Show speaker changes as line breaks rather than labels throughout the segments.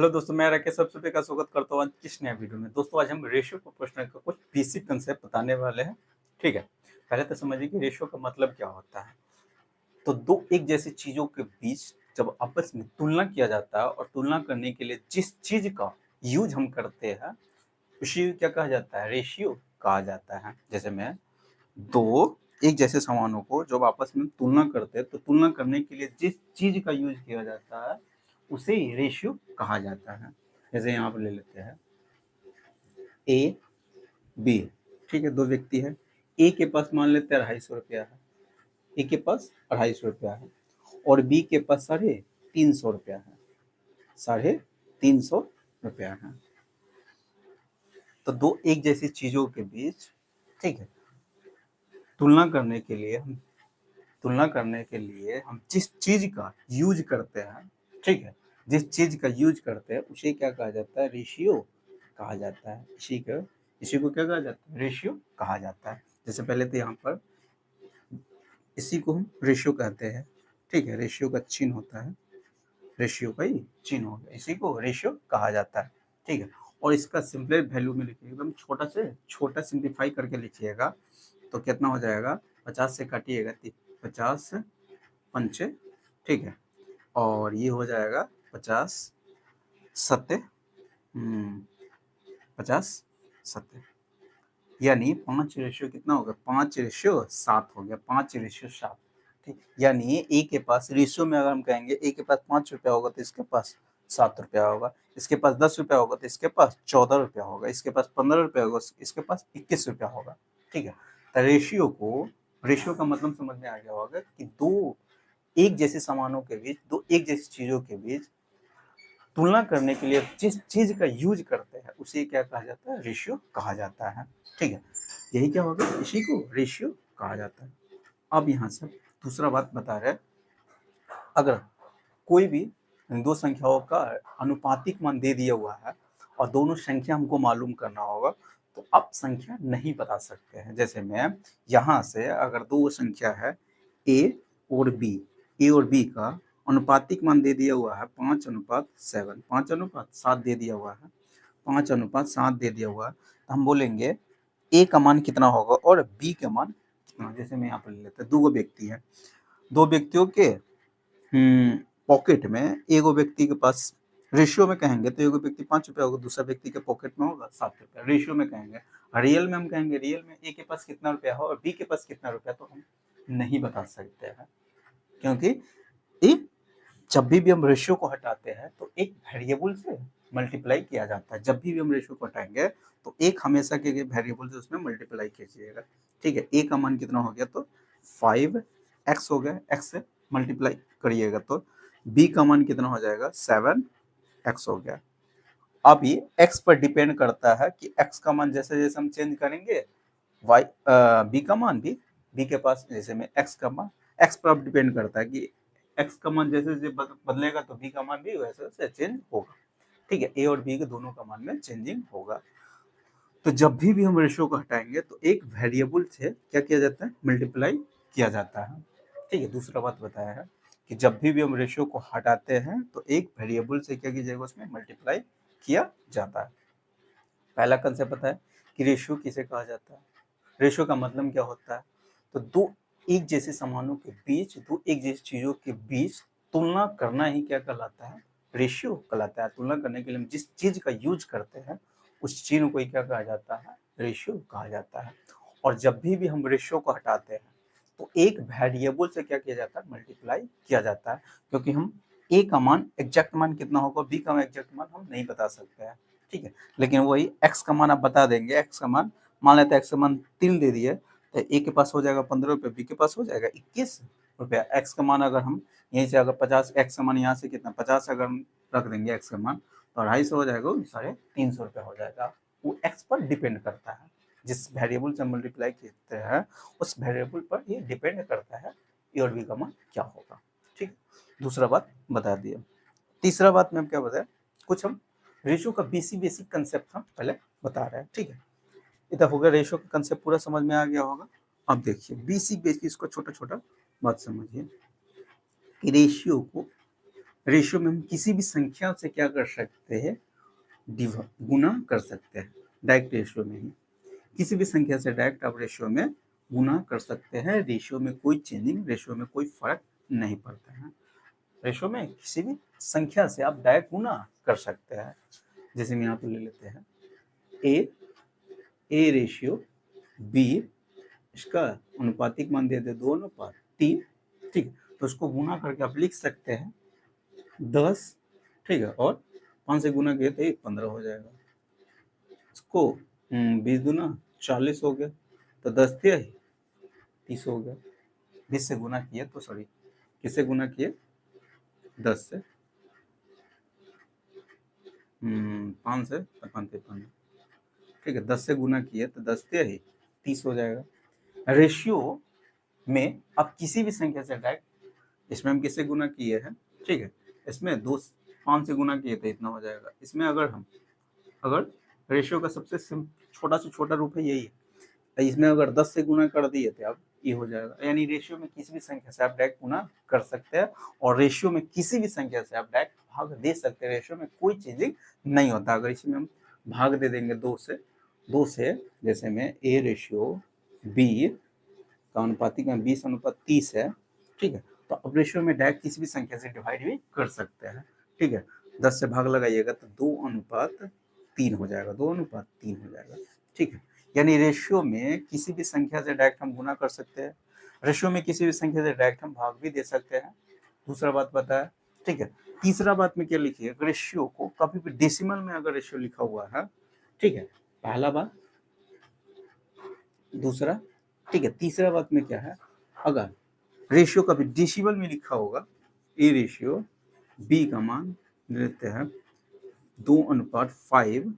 Hello दोस्तों, मैं राकेश आप सभी का स्वागत करता हूँ आज किस नया वीडियो में। दोस्तों आज हम रेशियो प्रोपोर्शनल का कुछ बेसिक कंसेप्ट बताने वाले हैं। ठीक है, पहले तो समझिए कि रेशियो का मतलब क्या होता है। तो दो एक जैसी चीजों के बीच जब आपस में तुलना किया जाता है और तुलना करने के लिए जिस चीज का यूज हम करते हैं उसी क्या कहा जाता है, रेशियो कहा जाता है। जैसे मैं दो एक जैसे सामानों को जब आपस में तुलना करते हैं तो तुलना करने के लिए जिस चीज का यूज किया जाता है उसे रेशियो कहा जाता है। जैसे यहाँ पर ले लेते हैं ए बी। ठीक है, दो व्यक्ति है। ए के पास मान लेते हैं 250 रुपया है। ए के पास 250 रुपया है और बी के पास 350 रुपया है। 350 रुपया है। तो दो एक जैसी चीजों के बीच, ठीक है, तुलना करने के लिए हम जिस चीज का यूज करते हैं, ठीक है, जिस चीज का यूज करते हैं उसे क्या कहा जाता है, रेशियो कहा जाता है। इसी को क्या कहा जाता है, रेशियो कहा जाता है। जैसे पहले तो यहाँ पर इसी को हम रेशियो कहते हैं। ठीक है, रेशियो का चिन्ह होता है, रेशियो का ही चिन्ह हो गया, इसी को रेशियो कहा जाता है। ठीक है, और इसका सिंपल वैल्यू में लिखिए, एकदम छोटा से छोटा सिंप्लीफाई करके लिखिएगा तो कितना हो जाएगा, 50 से काटिएगा 50 पंचे, ठीक है, और ये हो जाएगा 50 सत्ते 50 सत्ते, यानी 5 कितना होगा, 5:7 हो गया, 5:7। ठीक, यानी ए के पास रेशियो में अगर हम कहेंगे ए के पास 5 रुपया होगा तो इसके पास 7 रुपया होगा, इसके पास 10 रुपया होगा तो इसके पास 14 रुपया होगा, इसके पास 15 रुपया होगा इसके पास 21 रुपया होगा। ठीक है, तो रेशियो का मतलब समझ में आ गया होगा कि दो एक जैसे सामानों के बीच, दो एक जैसी चीजों के बीच तुलना करने के लिए जिस चीज का यूज करते हैं उसे क्या कहा जाता है, रेशियो कहा जाता है। ठीक है, यही क्या होगा, इसी को रेशियो कहा जाता है। अब यहाँ से दूसरा बात बता रहे, अगर कोई भी दो संख्याओं का अनुपातिक मान दे दिया हुआ है और दोनों संख्या हमको मालूम करना होगा तो आप संख्या नहीं बता सकते हैं। जैसे मैं यहाँ से अगर दो संख्या है ए और बी का अनुपातिक मान दे दिया हुआ है 5:7, 5:7 दे दिया हुआ है, 5:7 दे दिया हुआ है, तो हम बोलेंगे ए का मान कितना होगा और बी का मान कितना। जैसे मैं यहाँ पर ले लेते हैं, दो व्यक्ति है, दो व्यक्तियों के पॉकेट में एगो व्यक्ति के पास, रेशियो में कहेंगे तो एगो व्यक्ति 5 रुपया होगा, दूसरा व्यक्ति के पॉकेट में होगा 7 रुपया। रेशियो में कहेंगे, रियल में हम कहेंगे रियल में ए के पास कितना रुपया हो और बी के पास कितना रुपया, तो हम नहीं बता सकते हैं, क्योंकि जब भी हम रेशियो को हटाते हैं तो एक वेरिएबल से मल्टीप्लाई किया जाता है। जब भी हम रेशियो को हटाएंगे तो एक हमेशा के वेरिएबल से उसमें मल्टीप्लाई कीजिएगा। ठीक है, ए का मान कितना हो गया तो 5x हो गया, x से मल्टीप्लाई करिएगा तो बी का मान कितना हो जाएगा, 7x हो गया। अब ये x पर डिपेंड करता है कि x का मान जैसे जैसे हम चेंज करेंगे बी का मान भी, बी के पास जैसे में x का मान, x पर डिपेंड करता है कि x का मान जैसे जैसे बदलेगा तो b का मान भी वैसे वैसे चेंज होगा। ठीक है, a और b के दोनों का मान में चेंजिंग होगा। तो जब भी हम रेशियो को हटाएंगे तो एक वेरिएबल से क्या किया जाता है, मल्टीप्लाई किया जाता है। ठीक है, दूसरा बात बताया है कि जब भी हम रेशियो को हटाते हैं तो एक वेरिएबल से क्या कीजिएगा, उसमें मल्टीप्लाई किया जाता है। पहला कंसेप्ट पता है कि रेशियो किसे कहा जाता है, रेशियो का मतलब क्या होता है, तो दो एक जैसे सामानों के बीच, दो एक जैसी चीजों के बीच तुलना करना ही क्या कहलाता है, रेशियो कहलाता है। तुलना करने के लिए हम जिस चीज का यूज करते हैं उस चीज को क्या कहा जाता है, रेशियो कहा जाता है। और जब भी हम रेशियो को हटाते हैं तो एक वेरिएबल से क्या किया जाता है, मल्टीप्लाई किया जाता है, क्योंकि हम ए का मान एग्जैक्ट मान कितना होगा, बी का एग्जैक्ट मान हम नहीं बता सकते हैं। ठीक है, लेकिन वही एक्स का मान आप बता देंगे, एक्स का मान मान लेते हैं, एक्स का मान 3 दे दिए तो ए के पास हो जाएगा 15 रुपये, बी के पास हो जाएगा 21 रुपया। एक्स का मान अगर हम यहीं से अगर 50, एक्स का मान यहाँ से कितना 50 अगर हम रख देंगे एक्स का मान तो 250 हो जाएगा, 350 रुपया हो जाएगा। वो एक्स पर डिपेंड करता है, जिस वेरिएबल से मल्टीप्लाई करते हैं उस वेरिएबल पर ये डिपेंड करता है ए और बी का मान क्या होगा। ठीक, दूसरा बात बता दिया। तीसरा बात में हम क्या बताएं, कुछ हम रेशियो का बेसिक कंसेप्ट हम पहले बता रहे हैं। ठीक है, इधर हो गया, रेशियो का कंसेप्ट पूरा समझ में आ गया होगा। अब देखिए बेसिक इसको छोटा छोटा बात समझिए कि रेशियो में हम किसी भी संख्या से क्या कर सकते हैं, गुना कर सकते हैं, डायरेक्ट रेशियो में ही किसी भी संख्या से डायरेक्ट आप रेशियो में गुना कर सकते हैं। रेशियो में कोई चेंजिंग, रेशियो में कोई फर्क नहीं पड़ता है। रेशियो में किसी भी संख्या से आप डायरेक्ट गुना कर सकते हैं। जैसे हम यहाँ पे ले लेते हैं ए रेशियो बी, इसका अनुपातिक मान दे दे 2:3, ठीक है, तो उसको गुना करके आप लिख सकते हैं 10, ठीक है, और 5 से गुना किए तो 15 हो जाएगा। इसको 20 दूना 40 हो गया, तो 10 तिहाई 30 हो गया। 20 से गुना किए तो सॉरी किससे गुना किए, 10 से, 5 से 55, ठीक है, 10 से गुना किए तो 10 तिहाई 30 हो जाएगा। रेशियो में अब किसी भी संख्या से डायरेक्ट, इसमें हम किससे गुना किए हैं, ठीक है, इसमें 5 से गुना किए तो इतना हो जाएगा। इसमें अगर रेशियो का सबसे छोटा से छोटा रूप है यही है, इसमें अगर 10 से गुना कर दिए तो अब ये हो जाएगा। यानी रेशियो में किसी भी संख्या से आप डायरेक्ट गुना कर सकते हैं, और रेशियो में किसी भी संख्या से आप डायरेक्ट भाग दे सकते हैं। रेशियो में कोई चेंजिंग नहीं होता। अगर इसमें हम भाग दे देंगे 2 से, जैसे में ए रेशियो बी का अनुपातिक में 20:30 है, ठीक है, तो अब रेशियो में डायरेक्ट किसी भी संख्या से डिवाइड भी कर सकते हैं, ठीक है। 10 से भाग लगाइएगा तो 2:3 हो जाएगा, 2:3 हो जाएगा, ठीक है। यानी रेशियो में किसी भी संख्या से डायरेक्ट हम गुना कर सकते हैं, रेशियो में किसी भी संख्या से डायरेक्ट हम भाग भी दे सकते हैं। दूसरा बात बताया, ठीक है। तीसरा बात में क्या लिखिए, रेशियो को कभी भी डेसिमल में अगर रेशियो लिखा हुआ है, ठीक है, पहला बात। दूसरा, ठीक है, तीसरा बात में क्या है, अगर रेशियो कभी डेसिमल में लिखा होगा, ए रेशियो बी का मान लेते हैं 2:5,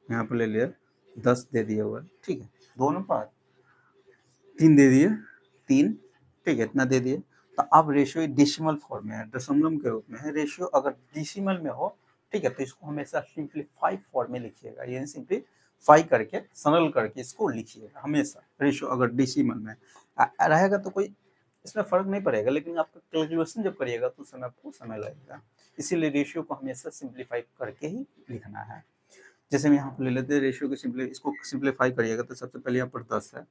यहाँ पर ले लिया 10 दे दिया हुआ, ठीक है, 2:3 दे दिए 3, ठीक है, इतना दे दिए। तो अब रेशियो डेसिमल फॉर्म में है, दशमलव के रूप में है। रेशियो अगर डेसिमल में हो, ठीक है, तो इसको हमेशा सिंप्लीफाई फॉर्म में लिखिएगा, यानी सिंप्लीफाई करके, सरल करके इसको लिखिएगा हमेशा। रेशियो अगर डेसिमल में रहेगा तो कोई इसमें फर्क नहीं पड़ेगा, लेकिन आपका कैलकुलेशन जब करिएगा तो उसमें आपको समय लगेगा। इसीलिए रेशियो को हमेशा सिंप्लीफाई करके ही लिखना है। जैसे हम यहाँ पर ले लेते हैं रेशियो को, इसको सिंप्लीफाई करिएगा तो सबसे पहले यहाँ पर 10 है,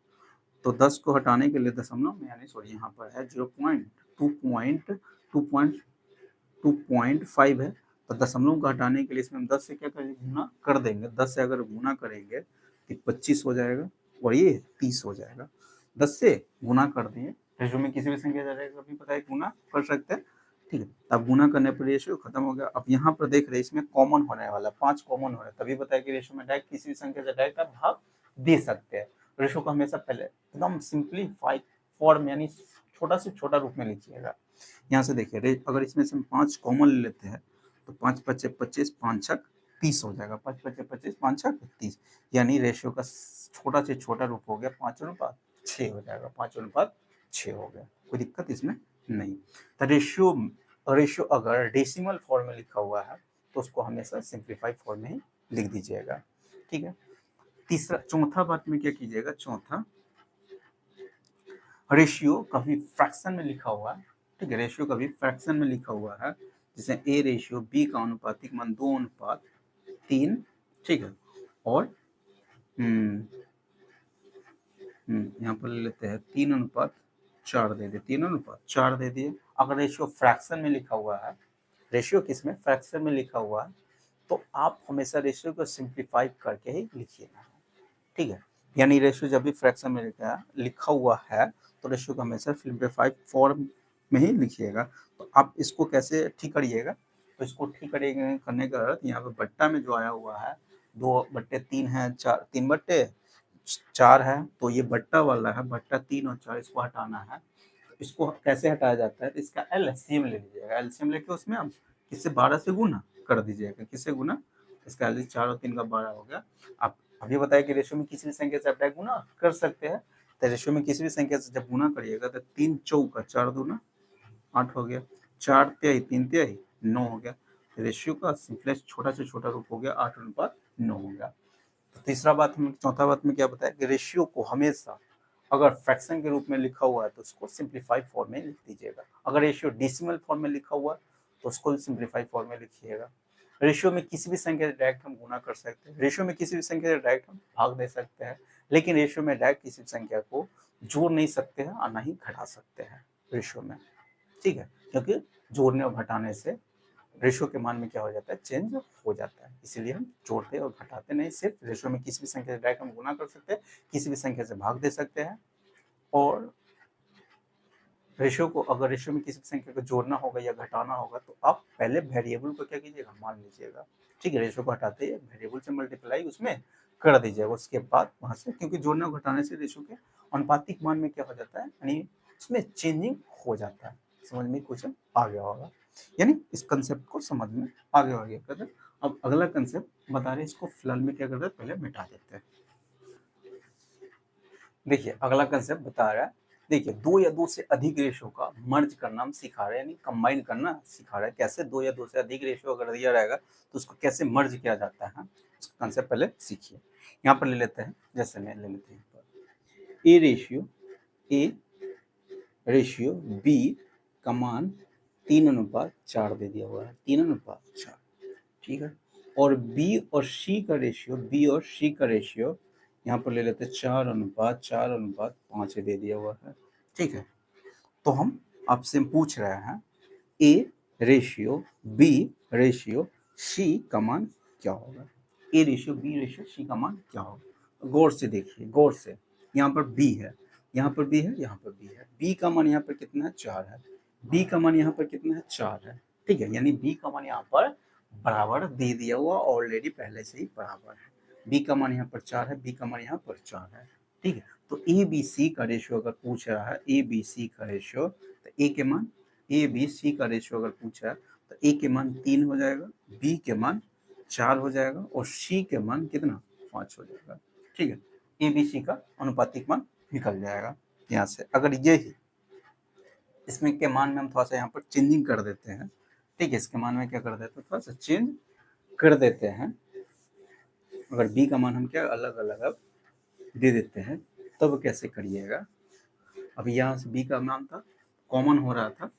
तो 10 को हटाने के लिए दशमलव में, यानी सॉरी यहाँ पर है 2.5 है, तो दशमलव को हटाने के लिए इसमें हम 10 से क्या करेंगे, गुना कर देंगे। 10 से अगर गुना करेंगे तो 25 हो जाएगा और ये 30 हो जाएगा। 10 से गुना कर दिए, रेशियो में किसी भी संख्या जाएगा कभी पता है गुना कर सकते हैं, ठीक है। अब गुना करने पर रेशियो खत्म हो गया। अब यहाँ पर देख रहे हैं इसमें कॉमन होने वाला 5 कॉमन हो रहा है, तभी बताया कि रेशियो में डायरेक्ट किसी भी संख्या से डायरेक्ट आप भाग दे सकते हैं। रेशियो को हमेशा पहले एकदम सिंप्लीफाइड फॉर्म यानी छोटा से छोटा रूप में लिखिएगा। यहाँ से देखिए, अगर इसमें से हम 5 कॉमन ले लेते हैं तो 5 × 5 = 25, 5 × 6 = 30 हो जाएगा। 5 × 5 = 25, 5 × 6 = 30, यानी रेशियो का छोटा से छोटा रूप हो गया 5:6 हो जाएगा, 5:6 हो गया, कोई दिक्कत इसमें नहीं। तो रेशियो अगर डेसिमल फॉर्म में लिखा हुआ है तो उसको हमेशा सिंप्लीफाइड फॉर्म में ही लिख दीजिएगा, ठीक है। चौथा बात में क्या कीजिएगा, चौथा, रेशियो कभी फ्रैक्शन में लिखा हुआ है, ठीक है, रेशियो कभी फ्रैक्शन में लिखा हुआ है, जैसे ए रेशियो बी का अनुपातिक मान 2:3, ठीक है, और यहाँ पर ले लेते हैं 3:4 दे दिए, 3:4 दे दिए। अगर रेशियो फ्रैक्शन में लिखा हुआ है, रेशियो किसमें, फ्रैक्शन में लिखा हुआ है, तो आप हमेशा रेशियो को सिंप्लीफाई करके ही लिखिएगा, ठीक है। यानी रेशियो जब भी फ्रैक्शन में लिखा हुआ है तो रेशियो को हमेशा सिंप्लीफाइड फॉर्म में ही लिखिएगा। तो आप इसको कैसे ठीक करिएगा, तो इसको ठीक करने का अर्थ, यहाँ पे बट्टा में जो आया हुआ है 2/3 है, 3/4 है, तो ये बट्टा वाला है, बट्टा 3 और 4 इसको हटाना है। इसको कैसे हटाया जाता है, तो इसका एलसीएम ले लीजिएगा। एलसीएम लेके उसमें आप किससे 12 से गुना कर दीजिएगा, किससे गुना, इसका एलसीएम 4 और 3 का 12 हो गया। आप अभी बताया कि रेशियो में किसी भी संख्या से आप डायरेक्ट गुना कर सकते हैं, तो रेशियो में किसी भी संख्या से जब गुना करिएगा तो 3 चौका 4 दूना 8 हो गया, 4 तिहाई 3 तिहाई 9 हो गया। रेशियो का सिंपलेस्ट छोटा से छोटा रूप हो गया 8:9 हो गया। तो तीसरा बात हम चौथा बात में क्या बताया कि रेशियो को हमेशा अगर फ्रैक्शन के रूप में लिखा हुआ है तो उसको सिंप्लीफाइड फॉर्म में लिख दीजिएगा। अगर रेशियो डेसिमल फॉर्म में लिखा हुआ है तो उसको भी सिंप्लीफाई फॉर्म में लिखिएगा। रेशियो में किसी भी संख्या से डायरेक्ट हम गुना कर सकते हैं, रेशियो में किसी भी संख्या से डायरेक्ट हम भाग दे सकते हैं, लेकिन रेशियो में डायरेक्ट किसी भी संख्या को जोड़ नहीं सकते हैं और ना ही घटा सकते हैं रेशियो में, ठीक है, क्योंकि जोड़ने और घटाने से रेशियो के मान में क्या हो जाता है, चेंज हो जाता है, इसीलिए हम जोड़ते और घटाते नहीं। सिर्फ रेशियो में किसी भी संख्या से डायरेक्ट हम गुना कर सकते हैं, किसी भी संख्या से भाग दे सकते हैं, और रेशियो को अगर रेशियो में किसी भी संख्या को जोड़ना होगा या घटाना होगा तो आप पहले वेरिएबल को क्या कीजिएगा, मान लीजिएगा, ठीक है। रेशियो को हटाते ही वेरिएबल से मल्टीप्लाई उसमें कर दीजिएगा, उसके बाद वहां से, क्योंकि जोड़ना घटाने से रेशियो के अनुपातिक मान में क्या हो जाता है, यानी उसमें चेंजिंग हो जाता है। समझ में कुछ आ गया होगा, यानी इस कंसेप्ट को समझ में आ गया होगा। अब अगला कंसेप्ट बता रहे हैं, इसको फिलहाल में क्या करते हैं, पहले मिटा देते हैं। देखिए अगला कंसेप्ट बता रहा है, देखिए दो या दो से अधिक रेशो का मर्ज करना हम सिखा रहे हैं, यानी कंबाइन करना सिखा रहे हैं। कैसे दो या दो से अधिक रेशो अगर दिया रहेगा तो उसको कैसे मर्ज किया जाता है, उसका कंसेप्ट पहले सीखिए। यहाँ पर ले लेते हैं, जैसे मैं ले लेते हैं ए रेशियो बी का मान 3:4 दे दिया हुआ है, 3:4, ठीक है। और बी और सी का रेशियो यहाँ पर ले लेते हैं 4:4:5 दे दिया हुआ है, ठीक है। तो हम आपसे पूछ रहे हैं A ratio B ratio C का मान क्या होगा, A ratio B ratio C का मान क्या होगा। गौर से देखिए, गौर से, यहाँ पर बी है, यहाँ पर बी है, यहाँ पर बी है, बी का मान यहाँ पर कितना है, 4 है, बी का मान यहाँ पर कितना है, 4 है, ठीक है। यानी बी का मान यहाँ पर बराबर दे दिया हुआ, ऑलरेडी पहले से ही बराबर है। बी का मान यहाँ पर 4 है, बी का मान यहाँ पर 4 है, ठीक है। तो ए बी सी का रेशियो अगर पूछ रहा है, ए बी सी का रेशियो, तो ए के मान, ए बी सी का रेशियो अगर पूछा है तो ए के मान 3 हो जाएगा, बी के मान 4 हो जाएगा और सी के मान कितना, 5 हो जाएगा, ठीक है। ए बी सी का अनुपातिक मान निकल जाएगा यहाँ से। अगर यही इसमें के मान में हम थोड़ा सा यहाँ पर चेंजिंग कर देते हैं, ठीक है, इसके मान में क्या कर देते हैं, थोड़ा सा चेंज कर देते हैं। अगर बी का मान हम क्या अलग अलग अब दे देते हैं, तब कैसे करिएगा। अब यहाँ से बी का मान था, कॉमन हो रहा था,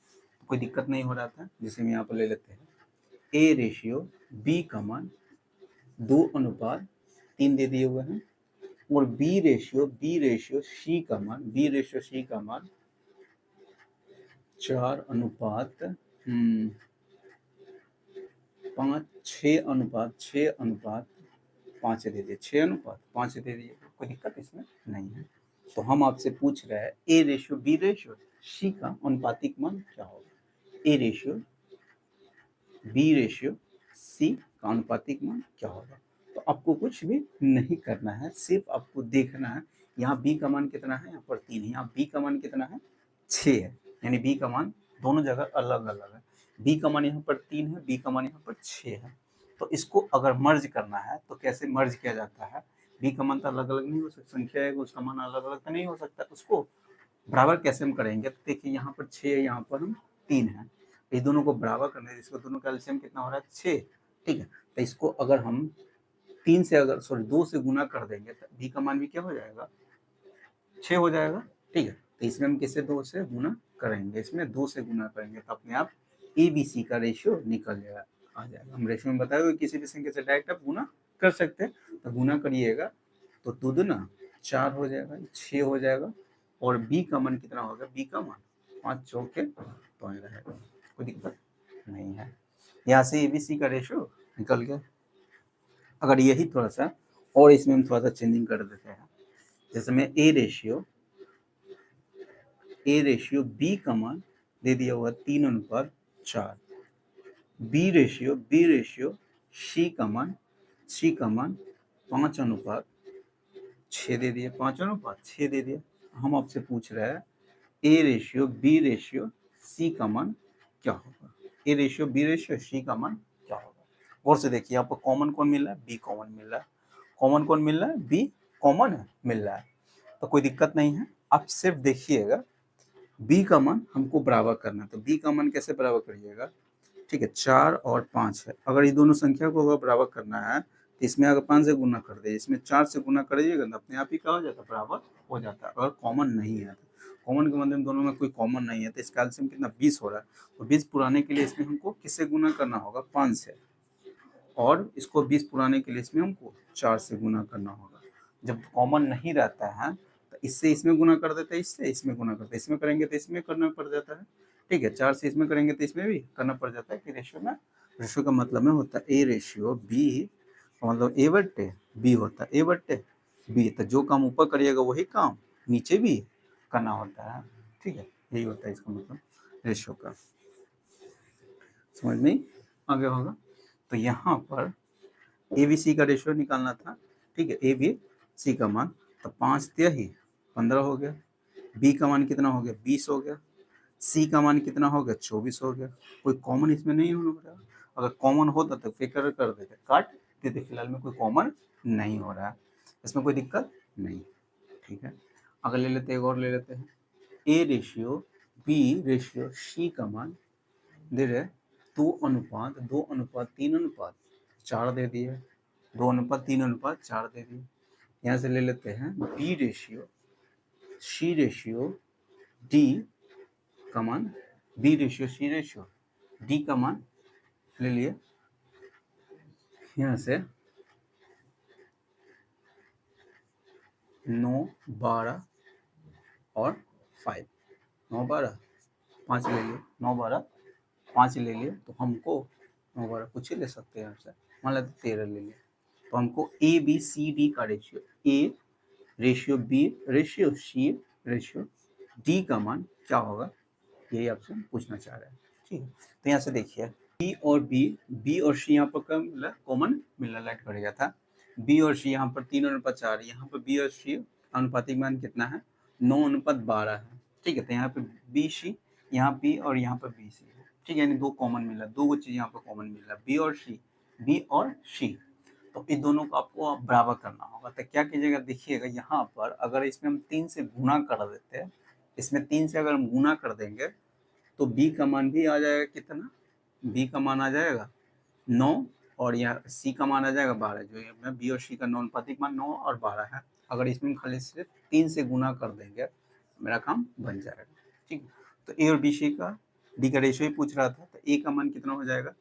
कोई दिक्कत नहीं हो रहा था, जिसे हम यहाँ पर ले लेते हैं ए रेशियो बी का मान 2:3 दे दिए हुए हैं, और बी रेशियो सी का मान, 6:5 दे दिए, 6:5 दे दिए, कोई दिक्कत इसमें नहीं है। तो हम आपसे पूछ रहे हैं A ratio B ratio C का अनुपातिक मान क्या होगा, A ratio B ratio C का अनुपातिक मान क्या होगा। तो आपको कुछ भी नहीं करना है, सिर्फ आपको देखना है यहाँ बी का मान कितना है, यहाँ पर 3 है, यहाँ बी का मान कितना है, 6 है, यानी बी का मान दोनों जगह अलग अलग है। बी का मान यहाँ पर 3 है, बी का मान यहाँ पर 6 है। तो इसको अगर मर्ज करना है तो कैसे मर्ज किया जाता है, बी का मान तो अलग अलग नहीं हो सकता, संख्या है उसका मान अलग अलग तो नहीं हो सकता, उसको बराबर कैसे हम करेंगे। तो देखिए यहाँ पर 6 है, यहाँ पर हम 3 है, इस दोनों को बराबर करने से इसको दोनों का एलसीएम कितना हो रहा है, 6, ठीक है। तो इसको अगर हम 3 से अगर 2 से गुना कर देंगे तो बी का मान भी क्या हो जाएगा, 6 हो जाएगा, ठीक है। तो इसमें हम किसे 2 से गुना करेंगे, इसमें 2 से गुना करेंगे तो अपने आप ए बी सी का रेशियो निकल जाएगा, आ जाएगा। हम रेशियो में बताए हुए किसी भी संख्या से डायरेक्ट आप गुना कर सकते हैं, तो गुना करिएगा तो 2 दूना 4 हो जाएगा, 6 हो जाएगा, और बी का मान कितना होगा, बी का मान 5 चौके तो रहेगा, कोई दिक्कत नहीं है। यहाँ से ए बी सी का रेशियो निकल गया। अगर यही थोड़ा सा और इसमें हम थोड़ा सा चेंजिंग कर देते हैं, जैसे मैं ए रेशियो बी का मान दे दिया हुआ 3:4, बी रेशियो सी का मान 5:6 दे दिए, 5:6 दे दिए। हम आपसे पूछ रहे हैं A ratio B ratio C का मान क्या होगा, A ratio B ratio C का मान क्या होगा। गौर से देखिए, आपको कॉमन कौन मिल रहा है, बी कॉमन मिल रहा है, कॉमन कौन मिल रहा है, बी कॉमन मिल रहा है, तो कोई दिक्कत नहीं है। आप सिर्फ देखिएगा बी का मान हमको बराबर करना है, तो बी का मान कैसे बराबर करिएगा, ठीक है, 4 और 5 है, अगर ये दोनों संख्या को अगर बराबर करना है तो इसमें अगर 5 से गुना कर दे, इसमें 4 से गुना करिएगा तो अपने आप ही क्या हो जाता है, बराबर हो जाता है। अगर कॉमन नहीं है, कॉमन के मतलब दोनों में कोई कॉमन नहीं है, तो इसका एलसीएम कितना 20 हो रहा है। तो 20 पुराने के लिए इसमें हमको किससे गुना करना होगा 5 से, और इसको 20 पुराने के लिए इसमें हमको 4 से गुना करना होगा। जब कॉमन नहीं रहता है तो इससे इसमें गुना कर देते हैं, इससे इसमें गुना करते हैं, इसमें करेंगे तो इसमें करना पड़ जाता है, ठीक है। 4 से इसमें करेंगे तो इसमें भी करना पड़ जाता है कि रेशियो में, रेशियो का मतलब में होता है ए रेशियो बी, मतलब ए बट्टे बी होता है, ए बट्टे बी। तो जो काम ऊपर करिएगा वही काम नीचे भी करना होता है, ठीक है। यही होता है इसका मतलब रेशियो का, समझ में आ गया होगा। तो यहाँ पर ए बी सी का रेशियो निकालना था, ठीक है। ए बी सी का मान तो 5 दिया ही 15 हो गया, बी का मान कितना हो गया 20 हो गया, सी का मान कितना हो गया 24 हो गया। कोई कॉमन इसमें नहीं होना पड़ेगा, अगर कॉमन होता तो फिक्र कर देते, काट देते। फिलहाल में कोई कॉमन नहीं हो रहा है, इसमें कोई दिक्कत नहीं, ठीक है। अगर ले लेते एक और ले लेते हैं, A ratio B ratio C का मान दे रहे 2:3:4 दे दिए, 2:3:4 दे दिए। यहाँ से ले लेते हैं B ratio C ratio D का मान, B ratio C ratio D का मान ले लिए, यहाँ से 9, 12 और 5, 9, 12, 5 ले लिए, 9, 12, 5 ले लिए, तो हमको 9, 12 कुछ ही ले सकते हैं हमसे, मान लेते 13 ले लिए। तो हमको ए बी सी डी का ratio, A ratio B ratio C ratio D का मान क्या होगा, यही आपसे पूछना चाह रहे हैं, ठीक है। तो यहाँ से देखिए बी और बी और सी यहाँ पर कम मिला, कॉमन मिलना लाइट करेगा था। बी और सी यहाँ पर 3:4, यहाँ पर बी और सी अनुपातिक मान कितना है 9:12 है, ठीक है। तो यहाँ पे बी सी, यहाँ बी और यहाँ पर बी सी है, ठीक है। यानी दो कॉमन मिला, दो चीज यहाँ पर कॉमन मिला, बी और सी, बी और सी। तो इन दोनों को आपको बराबर करना होगा। तो क्या कीजिएगा, देखिएगा यहाँ पर अगर इसमें हम 3 से गुना कर देते हैं, इसमें 3 से अगर हम गुना कर देंगे तो बी का मान भी आ जाएगा कितना, बी का मान आ जाएगा 9, और यहाँ सी का मान आ जाएगा 12। जो है बी और सी का अनुपातिक मान 9 और 12 है। अगर इसमें खाली सिर्फ 3 से गुना कर देंगे मेरा काम बन जाएगा, ठीक। तो ए और बी सी का डी का रेशियो ही पूछ रहा था, तो ए का मान कितना हो जाएगा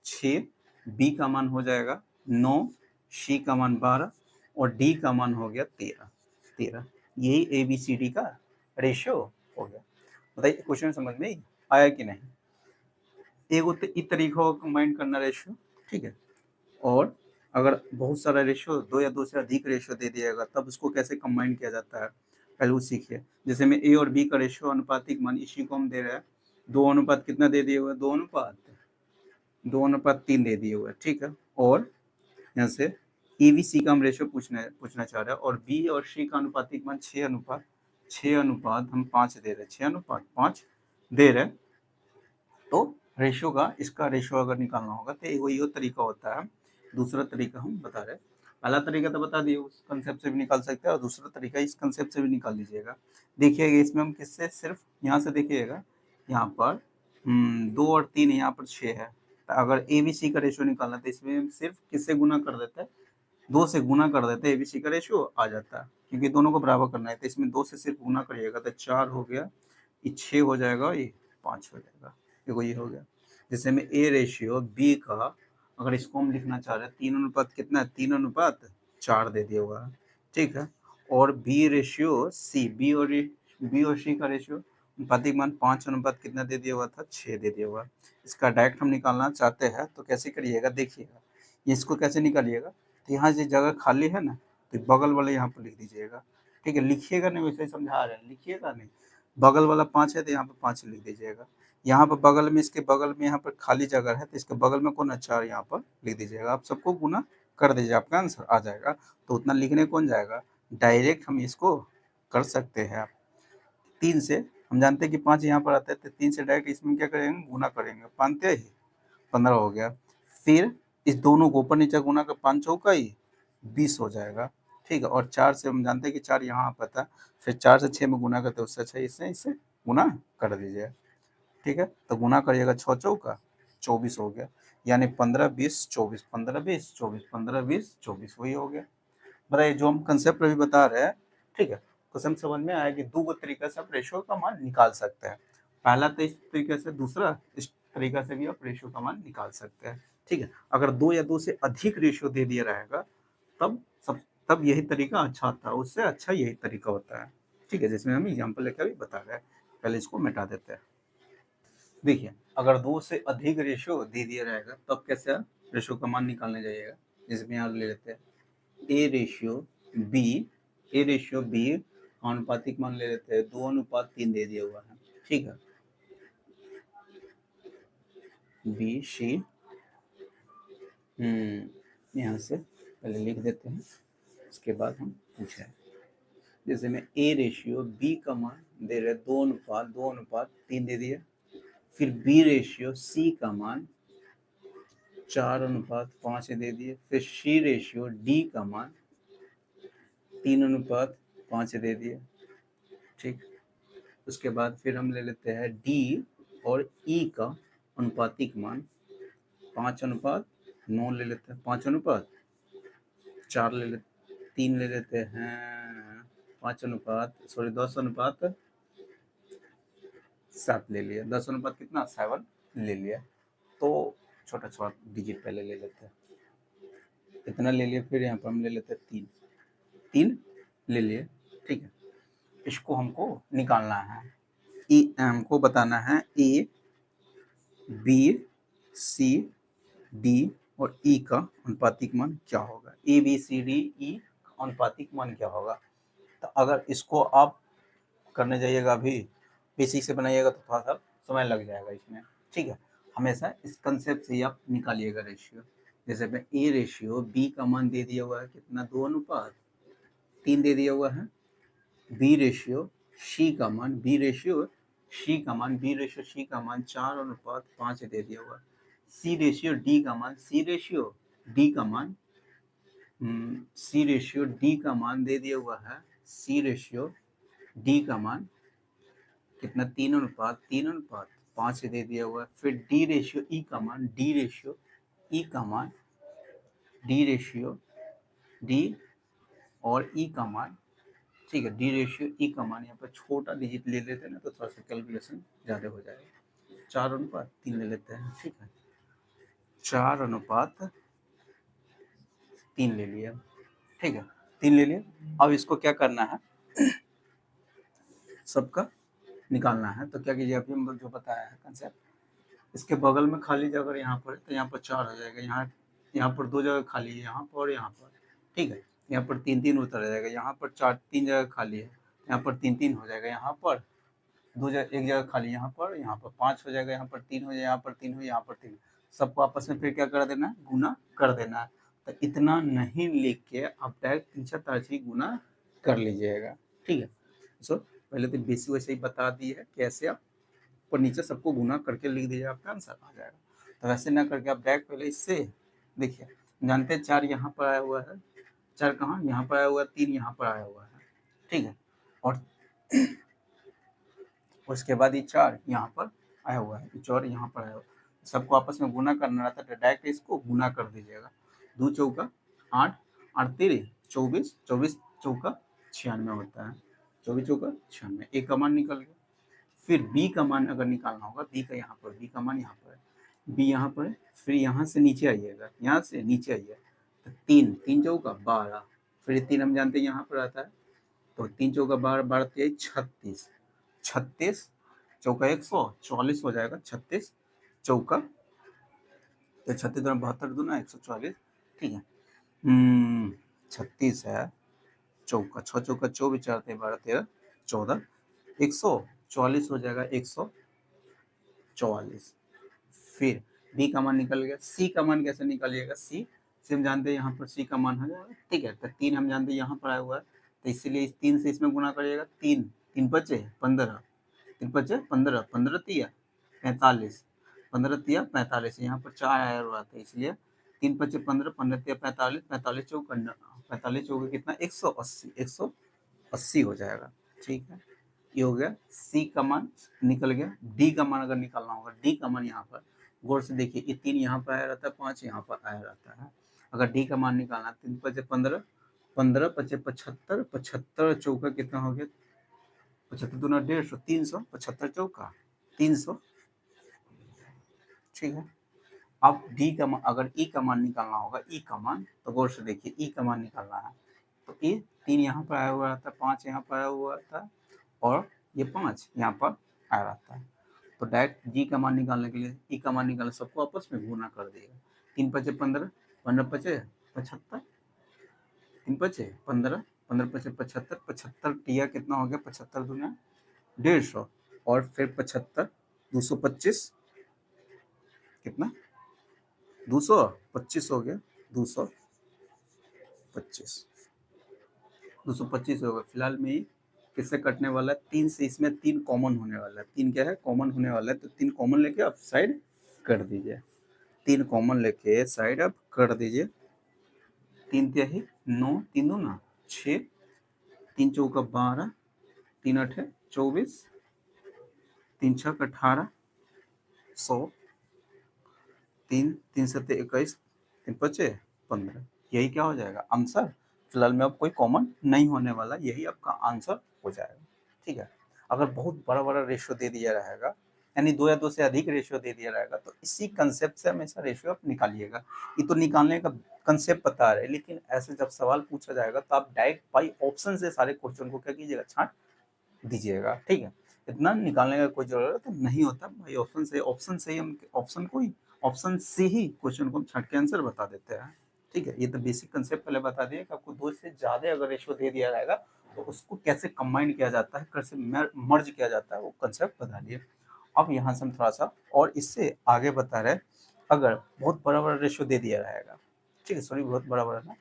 6, बी का मान हो जाएगा 9, सी का मान 12 और डी का मान हो गया 13। यही ए बी सी डी का रेशियो हो गया। बताइए क्वेश्चन समझ में आया कि नहीं। एगो इस तरीका को कंबाइन करना रेशियो, ठीक है। और अगर बहुत सारा रेशियो, 2 या 2 से अधिक रेशियो दे दिएगा तब उसको कैसे कंबाइन किया जाता है, पहले वो सीखिए। जैसे में ए और बी का रेशियो अनुपातिक मान, इसी को हम दे रहे हैं 2 अनुपात कितना दे दिए हुए, 2:3 दे दिए हुए, ठीक है। और यहाँ से ए बी सी का हम रेशियो पूछना चाह रहे हैं, और बी और सी का अनुपातिक मान 6:5 हम 5 दे रहे हैं, 6:5 दे रहे। तो रेशियो का, इसका रेशियो अगर निकालना होगा तो ये तरीका होता है। दूसरा तरीका हम बता रहे हैं, पहला तरीका तो बता दिए, उस कंसेप्ट से भी निकाल सकते हैं, और दूसरा तरीका इस कंसेप्ट से भी निकाल लीजिएगा। देखिएगा इसमें हम किससे, सिर्फ यहाँ से देखिएगा, यहाँ पर 2 और 3, यहाँ पर 6 है। तो अगर ए बी सी का रेशियो निकालना तो इसमें हम सिर्फ किससे गुना कर देते हैं, 2 से गुना कर देते हैं, ए बी सी का रेशियो आ जाता है, क्योंकि दोनों को बराबर करना है। तो इसमें 2 से सिर्फ गुना करिएगा तो 4 हो गया, ये 6 हो जाएगा, ये 5 हो जाएगा, देखो ये हो गया। जैसे में ए रेशियो बी का, अगर इसको हम लिखना चाह रहे हैं 3 अनुपात कितना है, 3:4 दे दिया हुआ है, ठीक है। और बी रेशियो सी, बी और सी का रेशियो अनुपातिक मान 5 अनुपात कितना दे दिया हुआ था, 6 दे दिया हुआ। इसका डायरेक्ट हम निकालना चाहते हैं तो कैसे करिएगा, देखिएगा इसको कैसे निकालिएगा। तो यहाँ जो जगह खाली है ना, तो बगल वाले यहाँ पर लिख दीजिएगा, ठीक है। लिखिएगा नहीं, वैसे ही समझा रहे हैं, लिखिएगा नहीं। बगल वाला 5 है तो यहाँ पर 5 लिख दीजिएगा। यहाँ पर बगल में, इसके बगल में यहाँ पर खाली जगह है तो इसके बगल में कौन है 4, यहाँ पर लिख दीजिएगा। आप सबको गुना कर दीजिए, आपका आंसर आ जाएगा। तो उतना लिखने कौन जाएगा, डायरेक्ट हम इसको कर सकते हैं। 3 से हम जानते हैं कि 5 यहाँ पर आता है, तो 3 से डायरेक्ट इसमें क्या करेंगे, गुना करेंगे, 5 ही 15 हो गया। फिर इस दोनों को ऊपर नीचे गुना कर 5 चौका ही 20 हो जाएगा, ठीक है। और 4 से हम जानते हैं कि 4 यहाँ पर था, फिर 4 से 6 में गुना करते उससे अच्छा इससे गुना कर दीजिए, ठीक है। तो गुना करिएगा 6 चौका 24 हो गया, यानी 15 20 24, 15 20 24, 15 20 24, वही हो गया। बताइए जो हम कंसेप्ट अभी बता रहे हैं, ठीक है, क्वेश्चन समझ में आया कि दो गो तरीका से आप रेशियो का मान निकाल सकते हैं। पहला तो इस तरीके से, दूसरा इस तरीका से भी आप रेशियो का मान निकाल सकते हैं। ठीक है, अगर दो या दो से अधिक रेशियो दे दिया रहेगा तब यही तरीका अच्छा होता है, उससे अच्छा यही तरीका होता है। ठीक है, जिसमें हम एग्जाम्पल लेकर भी बता रहे हैं। पहले इसको मिटा देते हैं। देखिए, अगर दो से अधिक रेशियो दे दिया रहेगा तब कैसे रेशियो का मान निकालने जाइएगा, जिसमें यहाँ ले लेते हैं ए रेशियो बी आनुपातिक मान ले लेते हैं, 2:3 दे दिया हुआ है। ठीक है, बी सी, यहाँ से पहले लिख देते हैं, उसके बाद हम पूछे। जैसे में ए रेशियो बी का मान दे रहे 2:3 दे दिया, फिर बी रेशियो सी का मान 4:5 दे दिए, फिर सी रेशियो डी का मान 3:5 दे दिए। ठीक, उसके बाद फिर हम ले लेते हैं डी और ई का अनुपातिक मान 5:9 ले लेते हैं, 5:4 ले लेते, 3 ले लेते हैं, 10:7 ले लिया, 10 कितना 7 ले लिया। तो छोटा छोटा डिजिट पहले ले लेते हैं, इतना ले लिया, फिर यहाँ पर हम ले लेते हैं 3 ले लिए। ठीक है, इसको हमको निकालना है, हमको बताना है ए बी सी डी और ई का अनुपातिक मान क्या होगा। ए बी सी डी ई अनुपातिक मान क्या होगा। तो अगर इसको आप करने जाइएगा, अभी बेसिक से बनाइएगा तो थोड़ा सा समय लग जाएगा इसमें। ठीक है, हमेशा इस कंसेप्ट से ही आप निकालिएगा रेशियो। जैसे में ए रेशियो बी का मान दे दिया हुआ है कितना, 2:3 दे दिया हुआ है। बी रेशियो सी का मान 4:5 दे दिया हुआ है। सी रेशियो डी का मान दे दिया हुआ है। सी रेशियो डी का मान कितना, 3:5 दे दिया हुआ है। फिर डी रेशियो ई का मान डी और ई का मान। ठीक है, डी रेशियो ई का मान यहाँ पर छोटा डिजिट ले लेते हैं ना, तो थोड़ा सा कैलकुलेशन ज़्यादा हो जाएगा। 4:3 ले लेते हैं। ठीक है, 4:3 ले लिया। ठीक है, 3 ले लिया। अब इसको क्या करना है, सबका निकालना है। तो क्या कीजिए, अभी हम जो बताया है कंसेप्ट, इसके बगल में खाली जगह यहाँ पर, तो यहाँ पर 4 हो जाएगा, यहाँ पर 2 जगह खाली है, यहाँ पर और यहाँ पर। ठीक है, यहाँ पर 3 उतर जाएगा, यहाँ पर 3 जगह खाली है, यहाँ पर 3 हो जाएगा, यहाँ पर 1 जगह खाली, यहाँ पर 5 हो जाएगा, यहाँ पर 3 हो जाएगा, यहाँ पर 3 हो, यहाँ पर 3। सबको आपस में फिर क्या कर देना है, गुना कर देना है। तो इतना नहीं लिख के आप डायरेक्ट 3 गुना कर लीजिएगा। ठीक है, सो पहले तो बेसिक वैसे ही बता दी है कैसे आप ऊपर नीचे सबको गुना करके लिख दीजिए, आपका आंसर आ जाएगा। तो वैसे ना करके आप डायरेक्ट पहले इससे देखिए, जानते हैं 4 यहाँ पर आया हुआ है, 4 कहाँ यहाँ पर आया हुआ है, 3 यहाँ पर आया हुआ है। ठीक है, और उसके बाद ये 4 यहाँ पर आया हुआ है, 4 यहाँ पर आया हुआ है। सबको आपस में गुना करना रहता है, तो डायरेक्ट इसको गुना कर दीजिएगा। 2 चौका 8, 8 तेरे 24, 24 चौका 96 होता है, 24 चौका 96, ए का मान निकल गया। फिर बी का मान अगर निकालना होगा, बी का यहाँ पर, बी का मान यहाँ पर है, बी यहाँ पर है। फिर यहाँ से नीचे आइएगा, यहाँ से नीचे आइए, तो 3 चौका 12, फिर 3 हम जानते हैं यहाँ पर आता है, तो 3 चौका 12, 12 तेईस 36, 36 चौका 144 हो जाएगा, 36 चौका, तो 36 दूना 72 दूना 144। ठीक है, 36 है चौका, 6 चौका 24, 4 12 13 14, 144 हो जाएगा, 144। फिर बी का मान निकल गया। सी का मान कैसे निकालिएगा, सी हम जानते हैं यहाँ पर सी का मान हो जाएगा। ठीक है, तो 3 हम जानते हैं यहाँ पर आया हुआ है, तो इसलिए इस 3 से इसमें गुना करिएगा। 3 बचे 15, 3 बचे 15, 15 तिया 45, 15 तिया 45, यहाँ पर 4 आया हुआ था, इसलिए 3 बचे 15, 15 तिया 45, 45 चौका 45 चौका कितना 180, 180 हो जाएगा। ठीक है, ये हो गया, सी का मान निकल गया। डी का मान अगर निकालना होगा, डी का मान यहाँ पर गौर से देखिए, ये 3 यहाँ पर आया रहता है, 5 यहाँ पर आया रहता है। अगर डी का मान निकालना, 3 5 15, 15 पचे 75, 75 चौका कितना हो गया, 75 दूना 150, 300, 75 चौका 300। ठीक है, अब डी का मान, अगर ई का मान निकालना होगा, ई का मान, तो गौर से देखिए ई का मान निकालना है तो ये 3 यहाँ पर आया हुआ था, 5 यहाँ पर आया हुआ था और ये 5 यहाँ पर आया रहता है। तो डायरेक्ट जी का मान निकालने के लिए, ई का मान निकालने, सबको आपस में गुना कर देगा। 3 पचे 15, 15 पचे 75, 3 पचे 15, 15 पचे 75, 75 टिया कितना हो गया, 75 दूना 150 और फिर 75 225 कितना, 225 हो गया, 225 225 होगा। फिलहाल में किससे कटने वाला है, 3 से, इसमें 3 कॉमन होने वाला है, 3 क्या है, कॉमन होने वाला है, तो 3 कॉमन लेके आप साइड कर दीजिए, 3 कॉमन लेके साइड आप कर दीजिए। 3 तिहाई 9, 3 दूना 6, 3 चौका 12, 3 8 24, 3 छक 18, 100, 3 3 7 21, 3 पचे 15। यही क्या हो जाएगा आंसर। फिलहाल में अब कोई कॉमन नहीं होने वाला, यही आपका आंसर हो जाएगा। ठीक है, अगर बहुत बड़ा बड़ा रेशियो दे दिया रहेगा, यानी 2 या 2 से अधिक रेशियो दे दिया रहेगा, तो इसी कंसेप्ट से हमेशा रेशियो आप निकालिएगा। ये तो निकालने का कंसेप्ट बता रहे, लेकिन ऐसे जब सवाल पूछा जाएगा तो आप डायरेक्ट बाई ऑप्शन से सारे क्वेश्चन को क्या कीजिएगा, छांट दीजिएगा। ठीक है, इतना निकालने का कोई जरूरत नहीं होता भाई, ऑप्शन से ही हम ऑप्शन से ही क्वेश्चन को हम छांट के आंसर बता देते हैं। ठीक है, ये तो बेसिक कंसेप्ट पहले बता दिए कि आपको 2 से ज्यादा अगर रेशियो दे दिया रहेगा तो उसको कैसे कंबाइन किया जाता है, कैसे मर्ज किया जाता है, वो कंसेप्ट बता दिए। अब यहाँ से हम थोड़ा सा और इससे आगे बता रहे, अगर बहुत बड़ा बड़ा रेशियो दे दिया रहेगा, ठीक है, सॉरी बहुत बड़ा बड़ा ना,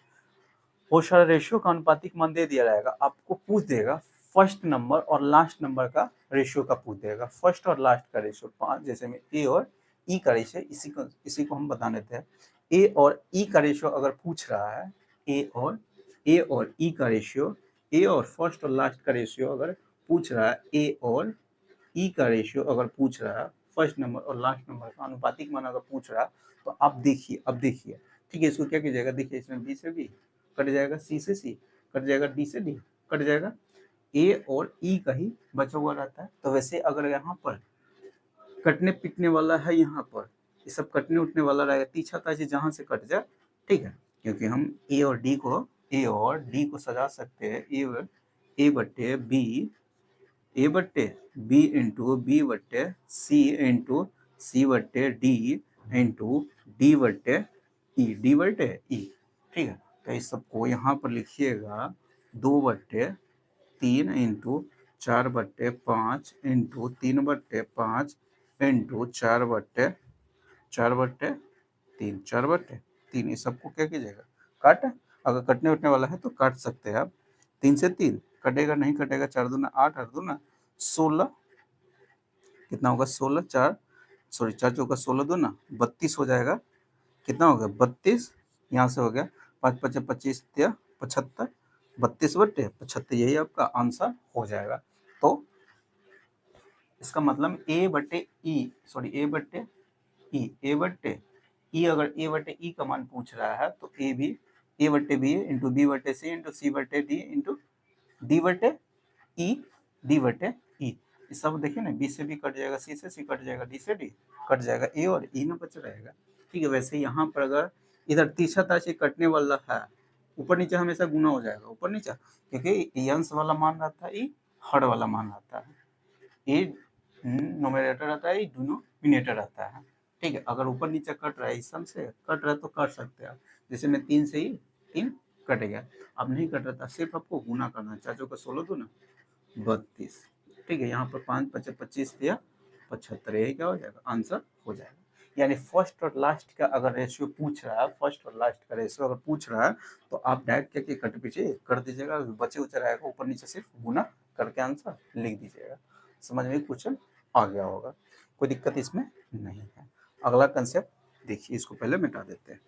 बहुत सारा रेशियो का अनुपातिक मान दे दिया रहेगा, आपको पूछ देगा फर्स्ट नंबर और लास्ट नंबर का रेशियो का पूछ देगा, फर्स्ट और लास्ट का रेशियो 5, जैसे में ए और ई का रेशियो, इसी को हम बता देते हैं। ए और ई का रेशियो अगर पूछ रहा है, ए और ई का रेशियो, ए और फर्स्ट और लास्ट का रेशियो अगर पूछ रहा है, ए और ई का रेशियो अगर पूछ रहा है, फर्स्ट नंबर और लास्ट नंबर का अनुपातिक मान अगर पूछ रहा है, तो अब देखिए, ठीक है, इसको क्या कीजिएगा, देखिए इसमें बी से बी कट जाएगा, सी से सी कट जाएगा, डी से डी कट जाएगा, ए और ई का ही बचा हुआ रहता है। तो वैसे अगर यहाँ पर कटने पिटने वाला है, यहाँ पर ये सब कटने उठने वाला रहेगा, तीछा ताजी जहाँ से कट जाए, ठीक है, क्योंकि हम ए और डी को सजा सकते हैं, ए बट्टे बी इंटू बी बट्टे सी इंटू सी बट्टे डी इंटू डी बट्टे ई, ठीक है। तो इस सबको यहाँ पर लिखिएगा 2/3 इंटू 4/5 इंटू 3/5 इंटू 4/3 इस सबको क्या कीजिएगा, काट, अगर कटने उठने वाला है तो काट सकते हैं आप। 3 से 3 कटेगा, नहीं कटेगा, 4 दूना 8, 8 दूना 16, कितना होगा 16, 4 चौका 16 दूना 32 हो जाएगा, कितना हो गया 32, यहाँ से हो गया 5 पचे 25 या 75, 32/75, यही आपका आंसर हो जाएगा। तो इसका मतलब ए बट्टे ई, अगर ए बट्टे ई का मान पूछ रहा है तो ए बट्टे बी इंटू बी बट्टे सी इंटू सी बट्टे डी इंटू डी बट्टे ई, इस सब देखिए ना, बी से बी कट जाएगा, सी से सी कट जाएगा, डी से डी कट जाएगा, ए और ई ना बच रहेगा। ठीक है, वैसे यहाँ पर अगर इधर तीछा ताछी कटने वाला है, ऊपर नीचे हमेशा गुना हो जाएगा, ऊपर नीचे, क्योंकि ई अंश वाला मान रहता है, ई हर वाला मान रहता है, ए नोमिनेटर रहता है, डिनोमिनेटर रहता है। ठीक है, अगर ऊपर नीचे कट रहा है, इस सम से कट रहा है तो कर सकते हैं आप, जैसे मैं 3 से ही 3 कट गया, अब नहीं कट रहा था, सिर्फ आपको गुना करना है, 4 चौका 16 दूना 32, ठीक है, यहाँ पर 5 पचे 25 दिया 75, यही क्या हो जाएगा, आंसर हो जाएगा। यानी फर्स्ट और लास्ट का अगर रेशियो पूछ रहा है, फर्स्ट और लास्ट का रेशियो अगर पूछ रहा है, तो आप डायरेक्ट क्या कट पीछे कर दीजिएगा, बचे उचे रहेगा, ऊपर नीचे सिर्फ गुना करके आंसर लिख दीजिएगा। समझ में क्वेश्चन आ गया होगा, कोई दिक्कत इसमें नहीं है। अगला कंसेप्ट देखिए, इसको पहले मिटा देते हैं।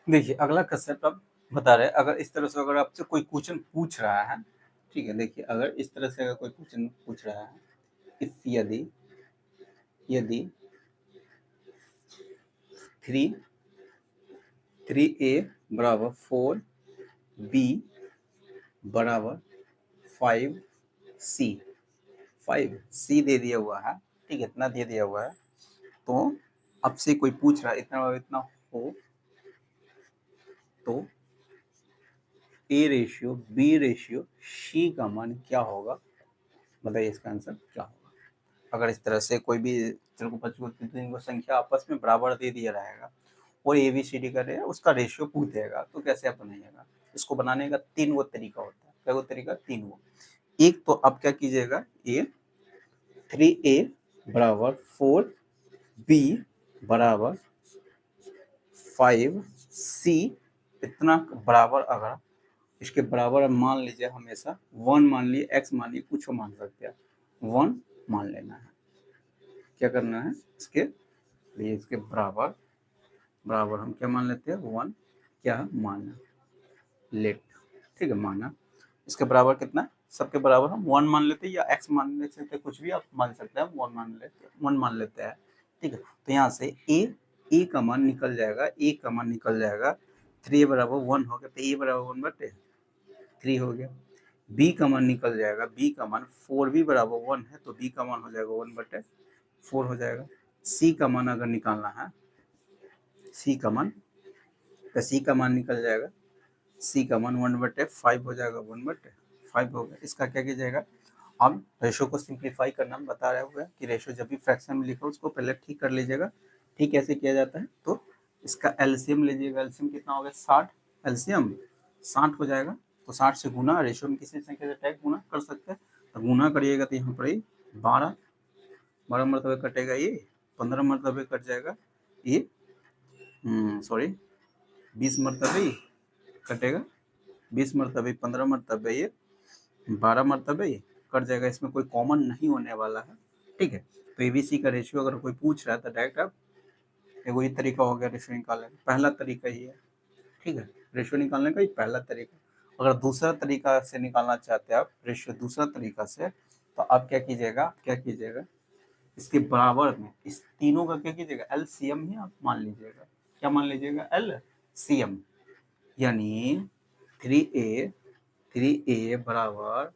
देखिए अगला कंसेप्ट अब बता रहे हैं, अगर इस तरह से अगर आपसे कोई क्वेश्चन पूछ रहा है, ठीक है, देखिए अगर इस तरह से अगर कोई क्वेश्चन पूछ रहा है, इफ यदि 3a बराबर 4 बी बराबर 5C, 5C दे दिया हुआ है, ठीक है, इतना दे दिया हुआ है। तो अब से कोई पूछ रहा है इतना और इतना हो तो A ratio B ratio C का मान क्या होगा, मतलब इसका आंसर क्या होगा। अगर इस तरह से कोई भी तेरे को बच्चों को संख्या आपस में बराबर दे दिया रहेगा और ए बी सी डी करे उसका रेशियो पूछ देगा तो कैसे आप बनाइएगा। इसको बनाने का 3 गो तरीका होता है। क्या गो तरीका? 3 गो। एक तो आप क्या कीजिएगा, ये 3A बराबर 4B बराबर 5C इतना बराबर, अगर इसके बराबर मान लीजिए, हमेशा 1 मान लिए, x मान लिए, कुछ मान सकते हैं, 1 मान लेना है। क्या करना है, इसके लिए इसके बराबर बराबर हम क्या मान लेते हैं, 1 क्या माना, लेट, ठीक है, माना। इसके बराबर कितना, सबके बराबर हम 1 मान लेते हैं या x मान ले सकते हैं, कुछ भी आप मान सकते हैं, 1 मान लेते हैं, ठीक है। तो यहाँ से a का मान निकल जाएगा, a का मान निकल जाएगा, 3 बराबर 1 हो गया तो a बराबर 1/3 हो गया। b का मान निकल जाएगा, b का मान 4b बराबर 1 है तो b का मान हो जाएगा 1/4 हो जाएगा। c का मान अगर निकालना है, c का मान, तो c का मान निकल जाएगा, c का मान 1/5 हो जाएगा, 1/5 हो गया। इसका क्या कीजिएगा, अब रेशो को सिंप्लीफाई करना हम बता रहे हुए कि रेशो जब भी फ्रैक्शन में लिखो उसको पहले ठीक कर लीजिएगा। ठीक कैसे किया जाता है, तो इसका एलसीएम लीजिएगा, एलसीएम कितना हो गया 60, एलसीएम 60 हो जाएगा। तो 60 से गुना, रेशो में किसी संख्या से डायरेक्ट गुना कर सकते हैं, तो गुना करिएगा तो यहाँ पर ही 12 मरतबे कटेगा, ये 15 मरतबे कट जाएगा, ये सॉरी 20 मरतबे कटेगा, 20 मरतबे, 15 मरतबे, ये 12 मरतबे कट जाएगा। इसमें कोई कॉमन नहीं होने वाला है, ठीक है। तो एबीसी का रेशियो अगर कोई पूछ रहा है तो डायरेक्ट आप, एगो ये तरीका हो गया रेशियो निकालने का, पहला तरीका ही है, ठीक है, रेशियो निकालने का ही पहला तरीका। अगर दूसरा तरीका से निकालना चाहते हैं आप रेशियो, दूसरा तरीका से, तो आप क्या कीजिएगा, इसके बराबर में इस तीनों का क्या कीजिएगा, एलसीएम ही आप मान लीजिएगा। क्या मान लीजिएगा, एलसीएम, यानी 3a बराबर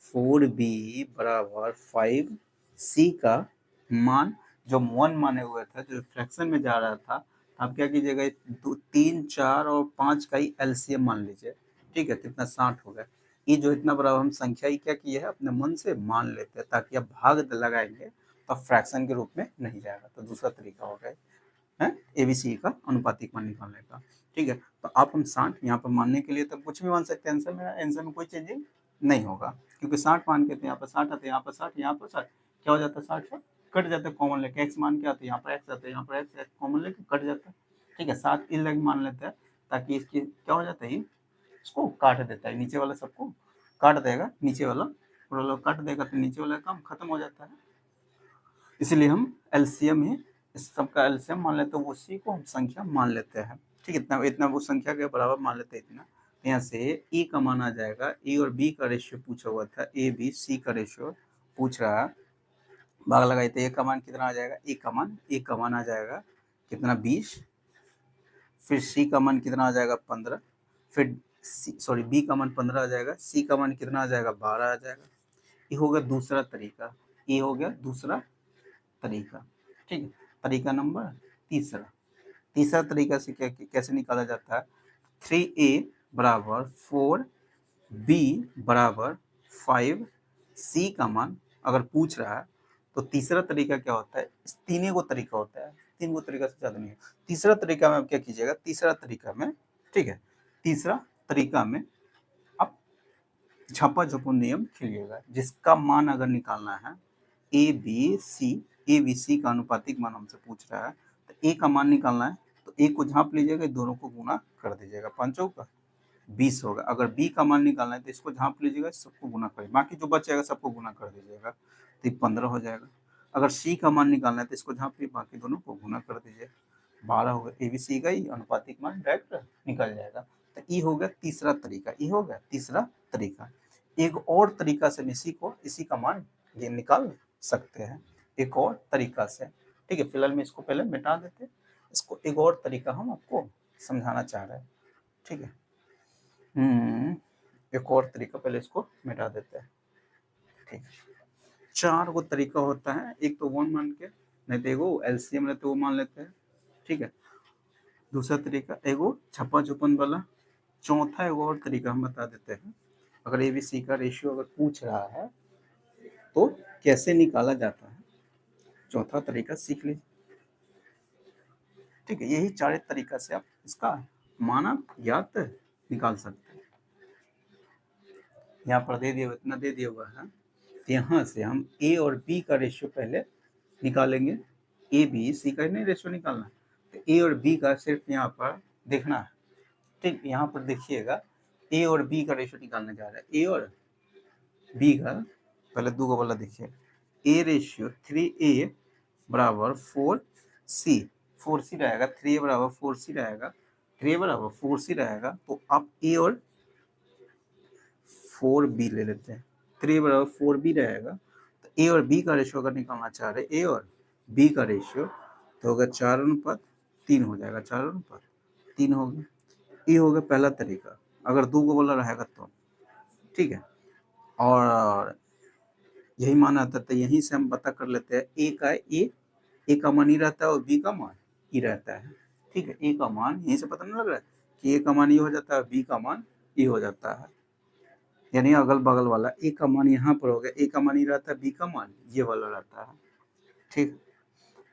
4b बराबर 5c का मान, जो 1 माने हुए थे, जो फ्रैक्शन में जा रहा था, आप क्या कीजिएगा, 2, 3, 4 और 5 का ही एलसीएम मान लीजिए, ठीक है, कितना 60 हो गया। ये जो इतना बड़ा हम संख्या ही क्या किया है, अपने मन से मान लेते हैं, ताकि आप भाग लगाएंगे तो फ्रैक्शन के रूप में नहीं जाएगा। तो दूसरा तरीका हो गया है एबीसी का अनुपातिक मान निकालने का, ठीक है। तो आप हम 60 यहाँ पर मानने के लिए तो कुछ भी मान सकते हैं, आंसर में, आंसर में कोई चेंजिंग नहीं होगा, क्योंकि 60 मान के, तो यहाँ पर 60 आते, यहाँ पर 60, यहाँ पर 60, क्या हो जाता है, 60 कट जाता है, कॉमन लेके एक्स मान के आते, यहाँ पर एक्स आते हैं, यहाँ पर एक्स कॉमन लेके कट जाता है, ठीक है। 7 इस लग मान लेते हैं, ताकि इसकी क्या हो जाता है, इसको काट देता है, नीचे वाला सबको काट देगा, नीचे वाला पूरा लोग काट देगा, तो नीचे वाला काम खत्म हो जाता है। इसलिए हम एलसीएम ही इस सबका एलसीएम मान लेते हैं, उसी को हम संख्या मान लेते हैं, ठीक है। इतना इतना वो संख्या के बराबर मान लेते हैं इतना। यहाँ से ई का मान आ जाएगा, ए और बी का रेशियो पूछा हुआ था, ए बी सी का रेशियो पूछ रहा है, भाग लगाए तो ए का मान कितना आ जाएगा, ए का मान आ जाएगा कितना 20, फिर सी का मान कितना आ जाएगा 15, फिर सॉरी बी का मान 15 आ जाएगा, सी का मान कितना आ जाएगा 12 आ जाएगा। ये हो गया दूसरा तरीका, ये हो गया दूसरा तरीका, ठीक है। तरीका नंबर तीसरा, तीसरा तरीका से क्या कैसे निकाला जाता है, 3a बराबर 4b बराबर 5c का मान अगर पूछ रहा है, तो तीसरा तरीका क्या होता है, इस तीन गो तरीका होता है, 3 गो तरीका से ज्यादा नहीं है। तीसरा तरीका में आप क्या कीजिएगा, तीसरा तरीका में, ठीक है, तीसरा तरीका में आप छापा छुपो नियम खेलिएगा, जिसका मान अगर निकालना है, ए बी सी का अनुपातिक मान हमसे पूछ रहा है, तो ए का मान निकालना है, तो ए को झाँप लीजिएगा, दोनों को गुना कर दीजिएगा, 5 का 20 होगा। अगर बी का मान निकालना है तो इसको झाँप लीजिएगा, सबको गुना कर, बाकी जो बचेगा सबको गुना कर दीजिएगा, तो 15 हो जाएगा। अगर सी का मान निकालना है तो इसको झाँप लीजिए, बाकी दोनों को गुना कर दीजिए, 12 होगा। ए बी सी का ही अनुपातिक मान डायरेक्ट निकल जाएगा। तो ये हो गया तीसरा तरीका, ये हो गया तीसरा तरीका। एक और तरीका से इसी का मान ये निकाल सकते हैं, एक और तरीका से, ठीक है। फिलहाल में इसको पहले मिटा देते हैं, इसको एक और तरीका हम आपको समझाना चाह रहे हैं, ठीक है। एक और तरीका, पहले इसको मिटा देते हैं। ठीक, 4 गो तरीका होता है, एक तो 1 मान के, नहीं तो एगो एलसीएम रहते वो मान लेते हैं। ठीक है, दूसरा तरीका एगो छप्पा छुपन वाला, चौथा एगो और तरीका हम बता देते हैं। अगर एबीसी का रेशियो अगर पूछ रहा है तो कैसे निकाला जाता है, चौथा तरीका सीख लीजिए। ठीक है, यही 4 तरीका से आप इसका मानक ज्ञात निकाल सकते हैं। यहाँ पर दे दिया, इतना दे दिया हुआ है, तो यहाँ से हम ए और बी का रेशियो पहले निकालेंगे। ए बी सी का नहीं रेशियो निकालना, तो ए और बी का सिर्फ यहाँ पर देखना है। ठीक, यहाँ पर देखिएगा ए और बी का रेशियो निकालने जा रहा है। ए और बी का पहले दो को वाला देखिए, ए रेशियो 3a बराबर 4c, 4c रहेगा, 3a बराबर 4c रहेगा, 3a बराबर 4c रहेगा, तो आप ए और 4b ले लेते हैं। 3a बराबर 4b रहेगा, तो ए और बी का रेशियो अगर निकालना चाह रहे ए और बी का रेशियो, तो होगा 4:3 हो जाएगा, 4:3 हो गया। ये हो गया पहला तरीका, अगर दो को वाला रहेगा तो। ठीक है, और यही मान आता है, तो यहीं से हम पता कर लेते हैं ए का मान ही रहता है और बी का मान ही रहता है। ठीक है, ए का मान यहीं से पता नहीं लग रहा है कि ए का मान ये हो जाता है, बी का मान ये हो जाता है, यानी अगल बगल वाला ए का मान यहाँ पर हो गया, ए का मान ही रहता है, बी का मान ये वाला रहता है। ठीक,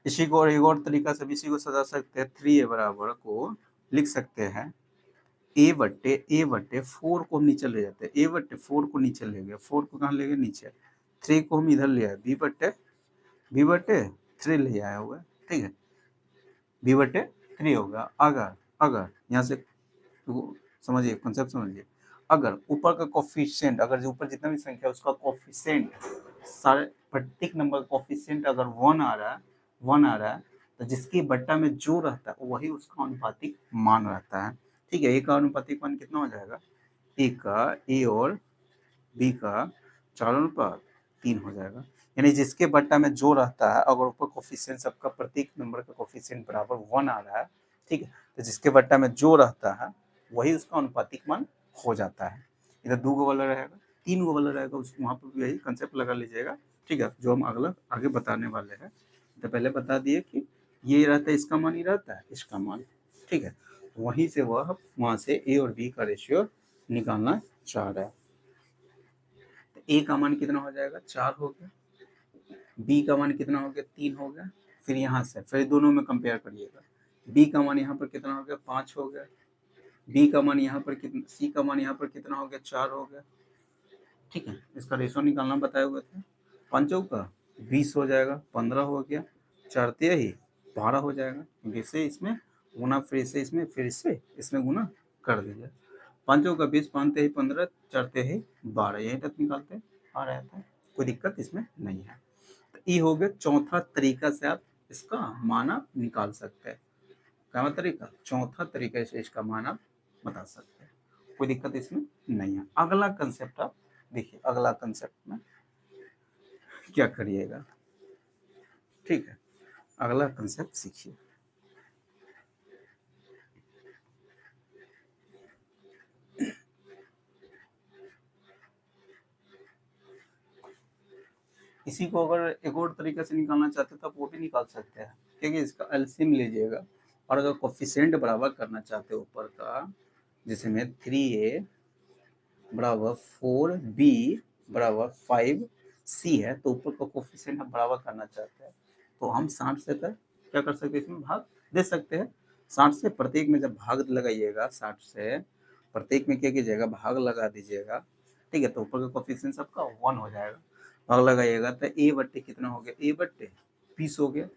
इसी को और एक और तरीका से इसी को सजा सकते हैं। 3a बराबर को लिख सकते हैं a/4 को हम नीचे ले जाते हैं, a/4 को नीचे ले गए, 4 को कहाँ ले गए नीचे, 3 को हम इधर ले आए, b/3 ले आया हुआ है। ठीक है, b/3 होगा। अगर यहाँ से समझिए, कॉन्सेप्ट समझिए, अगर ऊपर का कोफिशिएंट, अगर जो ऊपर जितना भी संख्या है उसका कोफिशिएंट, सारे प्रत्येक नंबर का कोफिशिएंट अगर 1 आ रहा है, तो जिसके बट्टा में जो रहता है वही उसका अनुपातिक मान रहता है। ठीक है, ए का अनुपातिक मान कितना हो जाएगा, ए और बी का 4:3 हो जाएगा, यानी जिसके बट्टा में जो रहता है, अगर ऊपर कोफिशिएंट सबका प्रत्येक नंबर का कोफिशिएंट बराबर 1 आ रहा है, ठीक है, तो जिसके बट्टा में जो रहता है वही उसका अनुपातिक मान हो जाता है। इधर 2 गो वाला रहेगा, 3 गो वाला रहेगा, उसको वहाँ पर भी यही कंसेप्ट लगा लीजिएगा। ठीक है, जो हम अगला आगे बताने वाले हैं, तो पहले बता दिए कि ये रहता है, इसका मान ही रहता है, इसका मान। ठीक है, वहीं से वह वहाँ से ए और बी का रेशियो निकालना चाह रहा है। तो ए का मान कितना हो जाएगा, 4 हो गया, बी का मान कितना हो गया, 3 हो गया, फिर यहाँ से फिर दोनों में कंपेयर करिएगा, बी का मान यहाँ पर कितना हो गया, 5 हो गया, बी का मान यहाँ पर कितना, सी का मान यहाँ पर कितना हो गया, 4 हो गया। ठीक है, इसका रेशो निकालना बताए हुए थे, 5 चौका 20 हो जाएगा, 15 हो गया, 4 तिहाई 12 हो जाएगा, क्योंकि इससे इसमें गुना, फिर इससे इसमें, फिर इससे इसमें गुना कर दीजिए। 5 चौका 20, 5 तिहाई 15, 4 तिहाई 12, यही तक निकालते आ रहा था, कोई दिक्कत इसमें नहीं है। तो ये हो गया चौथा तरीका से आप इसका मान आप निकाल सकते हैं। क्या तरीका, चौथा तरीका से इसका मान आप बता सकते हैं, कोई दिक्कत इसमें नहीं है। अगला कंसेप्ट आप देखिए, अगला कंसेप्ट में क्या करिएगा। ठीक है, अगला कंसेप्ट सीखिए। इसी को अगर एक और तरीके से निकालना चाहते तो आप वो भी निकाल सकते हैं, क्योंकि इसका एलसीएम लीजिएगा, और अगर कोफिशिएंट बराबर करना चाहते हो ऊपर का, जिसमें 3a बराबर 4b बराबर 5c है, तो ऊपर का कोफिशिएंट हम बराबर करना चाहते हैं, तो हम 60 से क्या कर सकते हैं, इसमें भाग दे सकते हैं। 60 से प्रत्येक में जब भाग लगाइएगा, 60 से प्रत्येक में क्या कीजिएगा, भाग लगा दीजिएगा। ठीक है, तो ऊपर का कोफिशिएंट सबका 1 हो जाएगा, भाग लगाइएगा, तो a/, कितना हो गया, a/20 हो गया,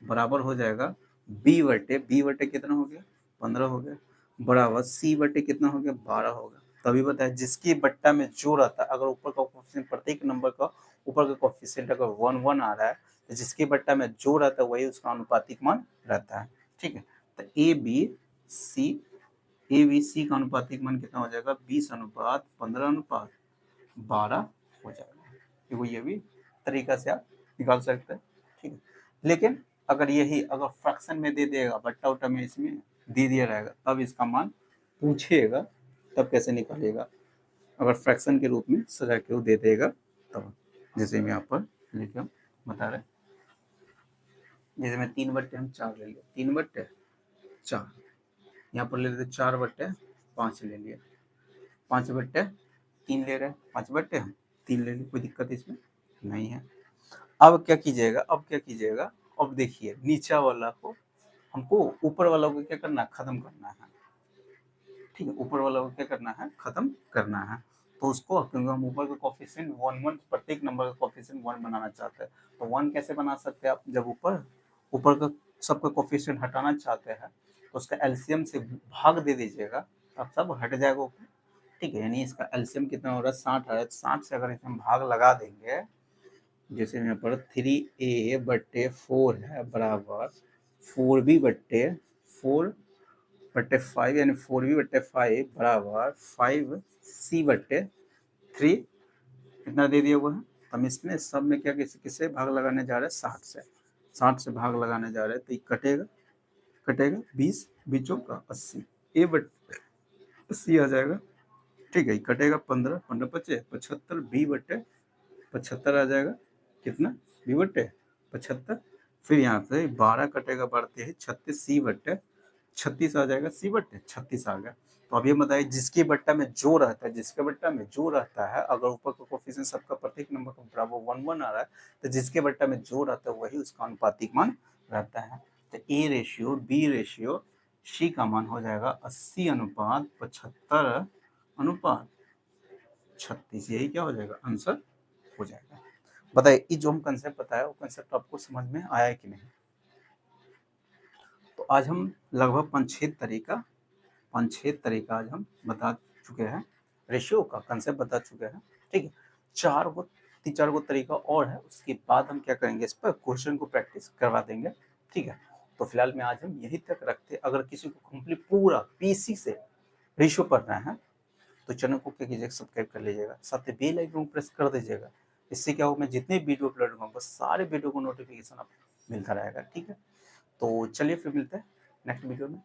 बराबर हो जाएगा b/, कितना हो गया, 15 हो गया, बराबर c/, कितना हो गया, 12 हो गया। तभी बताया, जिसके बट्टा में जो रहता है, अगर ऊपर का कोफिशिएंट, प्रत्येक नंबर का ऊपर का कोफिशिएंट अगर 1 आ रहा है, तो जिसके बट्टा में जो रहता है वही उसका अनुपातिक मान रहता है। ठीक है, तो ए बी सी का अनुपातिक मान कितना हो जाएगा, 20:15:12 हो जाएगा। देखो, ये भी तरीका से आप निकाल सकते हैं। ठीक है, लेकिन अगर यही अगर फ्रैक्शन में दे देगा, बट्टा उट्टा में इसमें दे दिया रहेगा, तब इसका मान पूछेगा तब कैसे निकालिएगा, अगर फ्रैक्शन के रूप में सजा के वो दे देगा तब। जैसे हम यहाँ पर लिखे हम बता रहे, जैसे मैं 3/4 ले लिया, 3/4, यहाँ पर ले लेते 4/5 ले लिया, 5/3 ले रहे हैं, 5/3 ले लिए, कोई दिक्कत इसमें नहीं है। अब क्या कीजिएगा, अब देखिए नीचा वाला को हमको ऊपर वाला को क्या करना है, खत्म करना है। ठीक है, ऊपर वाला को क्या करना है, खत्म करना है। तो उसको, क्योंकि हम ऊपर का कोफिशिएंट 1 प्रत्येक नंबर का कोफिशिएंट 1 बनाना चाहते हैं, तो 1 कैसे बना सकते हैं आप, जब ऊपर का सबका कोफिशिएंट हटाना चाहते हैं तो उसका एलसीएम से भाग दे दीजिएगा, अब सब हट जाएगा ऊपर। ठीक है, यानी इसका एलसीएम कितना हो रहा है, 60 है, 60 से अगर इसमें भाग लगा देंगे, जैसे यहाँ पर 3a/4 है बराबर 4b/4/5, यानी 4b/5 बराबर 5c/3 कितना दे दिया हुआ है। हम इसमें सब में क्या किससे भाग लगाने जा रहे हैं, 60 से भाग लगाने जा रहे हैं, तो ये कटेगा 20, बीचों का 80, a/80 आ जाएगा। ठीक है, कटेगा 15, 15 पचे 75, b/75 आ जाएगा, कितना, b/75। फिर यहाँ से 12 कटेगा, 12 36, c/36 आ जाएगा, c/36 आ गया। तो अब ये बताइए जिसके बट्टा में जो रहता है, अगर ऊपर का कोफिशिएंट सबका प्रत्येक नंबर का बराबर 1 आ रहा है, तो जिसके बट्टा में जो रहता है वही उसका अनुपातिक मान रहता है। तो a/b/c का मान हो जाएगा 80:75:36, यही क्या हो जाएगा, आंसर हो जाएगा। बताइए ये जो हम कंसेप्ट बताया वो कंसेप्ट आपको समझ में आया है कि नहीं। तो आज हम लगभग 5-6 तरीका आज हम बता चुके हैं, रेशियो का कंसेप्ट बता चुके हैं। ठीक है, 3-4 तरीका और है, उसके बाद हम क्या करेंगे, इस पर क्वेश्चन को प्रैक्टिस करवा देंगे। ठीक है, तो फिलहाल में आज हम यही तक रखते। अगर किसी को कंप्लीट पूरा पीसी से रेशियो पढ़ना है तो चैनल को क्या कीजिएगा, सब्सक्राइब कर लीजिएगा, साथ ही बेल आइकन प्रेस कर दीजिएगा। इससे क्या होगा, मैं जितने वीडियो अपलोड करूँगा सारे वीडियो को नोटिफिकेशन आपको मिलता रहेगा। ठीक है, तो चलिए फिर मिलते हैं नेक्स्ट वीडियो में।